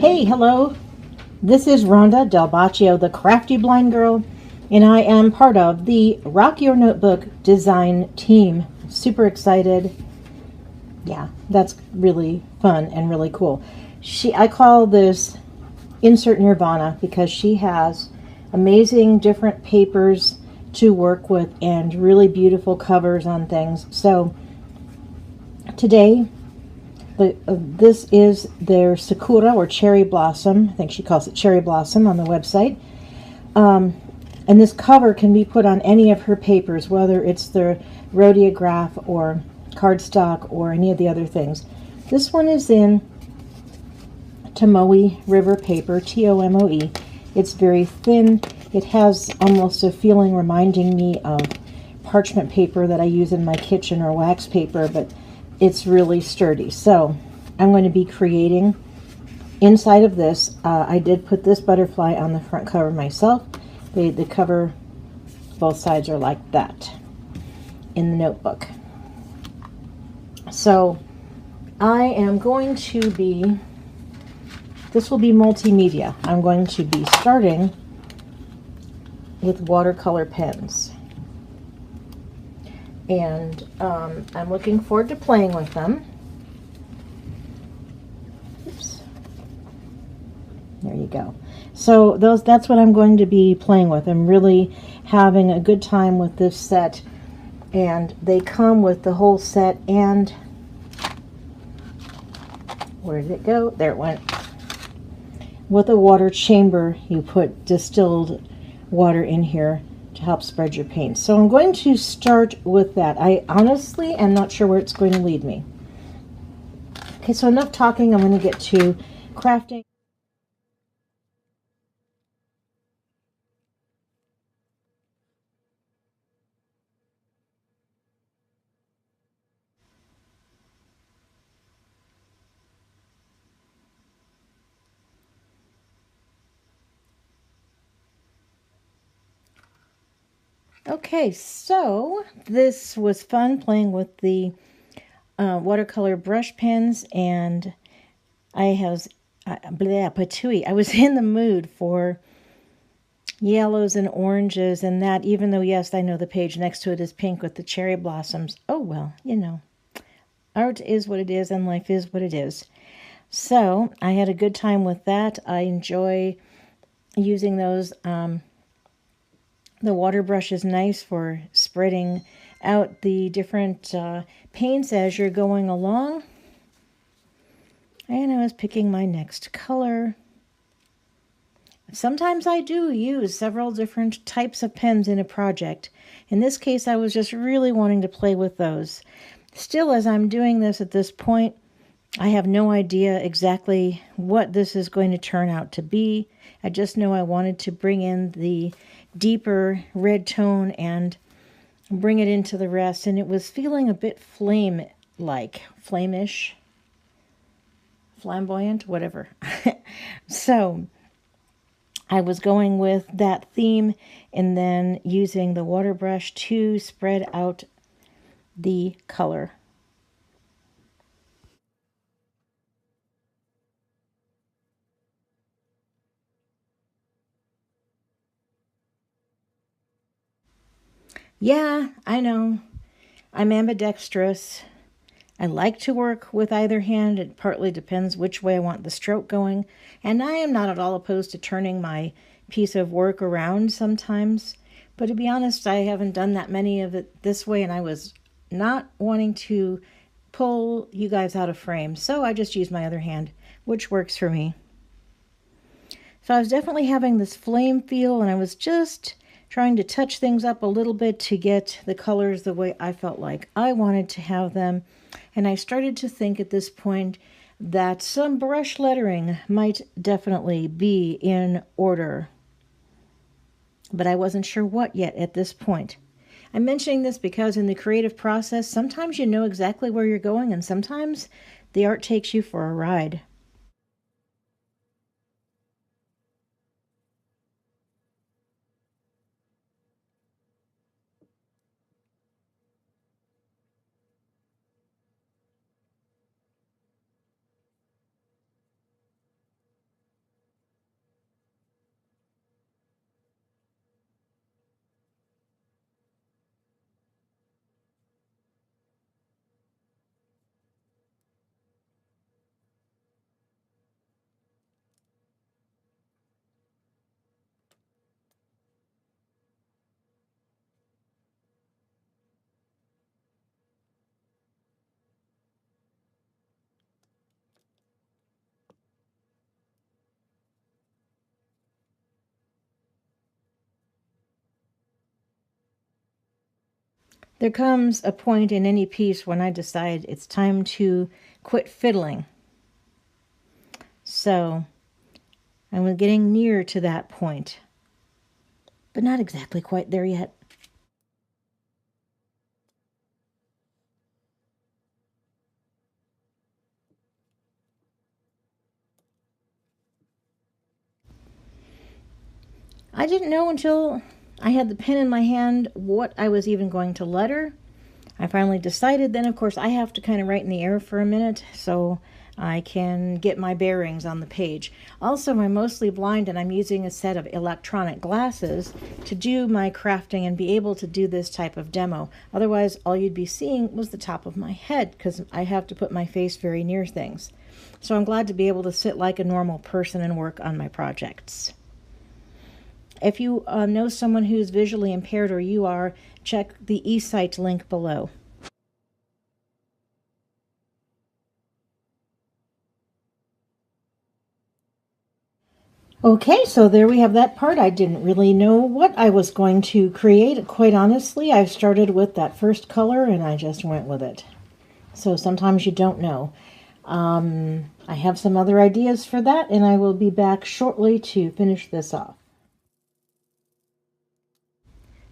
Hey, hello. This is Ronda Del Boccio, the Crafty Blind Girl, and I am part of the Rock Your Notebook design team. Super excited. Yeah, that's really fun and really cool. I call this Insert Nirvana because she has amazing different papers to work with and really beautiful covers on things. So today this is their Sakura or Cherry Blossom. I think she calls it Cherry Blossom on the website. And this cover can be put on any of her papers, whether it's the rhodeograph or cardstock or any of the other things. This one is in Tomoe River paper, Tomoe. It's very thin. It has almost a feeling reminding me of parchment paper that I use in my kitchen or wax paper, but it's really sturdy. So I'm going to be creating inside of this. I did put this butterfly on the front cover myself. The cover, both sides are like that in the notebook. So I am going to be, this will be multimedia. I'm going to be starting with watercolor pens. And I'm looking forward to playing with them. Oops. There you go. So that's what I'm going to be playing with. I'm really having a good time with this set. And they come with the whole set and... Where did it go? There it went. With a water chamber, you put distilled water in here to help spread your paint. So I'm going to start with that. I honestly am not sure where it's going to lead me. Okay, so enough talking. I'm going to get to crafting. Okay, so this was fun playing with the watercolor brush pens, and I was pOUTY. I was in the mood for yellows and oranges, and that, even though, yes, I know the page next to it is pink with the cherry blossoms. Oh, well, you know, art is what it is, and life is what it is. So I had a good time with that. I enjoy using those. The water brush is nice for spreading out the different paints as you're going along. And I was picking my next color. Sometimes I do use several different types of pens in a project. In this case, I was just really wanting to play with those. Still, as I'm doing this at this point, I have no idea exactly what this is going to turn out to be. I just know I wanted to bring in the deeper red tone and bring it into the rest, and it was feeling a bit flame-like, flamish, flamboyant, whatever. So I was going with that theme and then using the water brush to spread out the color. Yeah, I know. I'm ambidextrous. I like to work with either hand. It partly depends which way I want the stroke going. And I am not at all opposed to turning my piece of work around sometimes. But to be honest, I haven't done that many of it this way, and I was not wanting to pull you guys out of frame. So I just used my other hand, which works for me. So I was definitely having this flame feel, and I was just trying to touch things up a little bit to get the colors the way I felt like I wanted to have them. And I started to think at this point that some brush lettering might definitely be in order. But I wasn't sure what yet at this point. I'm mentioning this because in the creative process, sometimes you know exactly where you're going, and sometimes the art takes you for a ride. There comes a point in any piece when I decide it's time to quit fiddling. So I'm getting near to that point, but not exactly quite there yet. I didn't know until I had the pen in my hand what I was even going to letter. I finally decided. Then, of course, I have to kind of write in the air for a minute so I can get my bearings on the page. Also, I'm mostly blind and I'm using a set of electronic glasses to do my crafting and be able to do this type of demo. Otherwise, all you'd be seeing was the top of my head because I have to put my face very near things. So I'm glad to be able to sit like a normal person and work on my projects. If you know someone who's visually impaired, or you are, check the eSight link below. Okay, so there we have that part. I didn't really know what I was going to create, quite honestly. I started with that first color and I just went with it. So sometimes you don't know. I have some other ideas for that, and I will be back shortly to finish this off.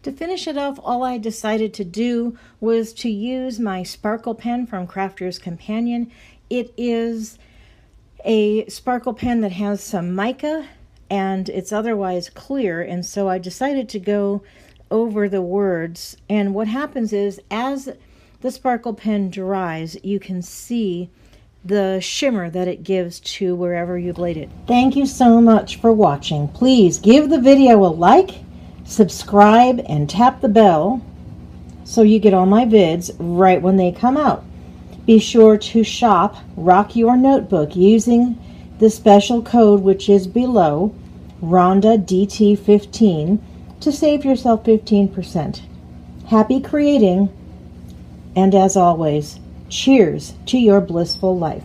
To finish it off, all I decided to do was to use my sparkle pen from Crafter's Companion. It is a sparkle pen that has some mica and it's otherwise clear, and so I decided to go over the words. And what happens is, as the sparkle pen dries, you can see the shimmer that it gives to wherever you've laid it. Thank you so much for watching. Please give the video a like, subscribe, and tap the bell so you get all my vids right when they come out. Be sure to shop Rock Your Notebook using the special code, which is below, Ronda DT15, to save yourself 15%. Happy creating, and as always, cheers to your blissful life.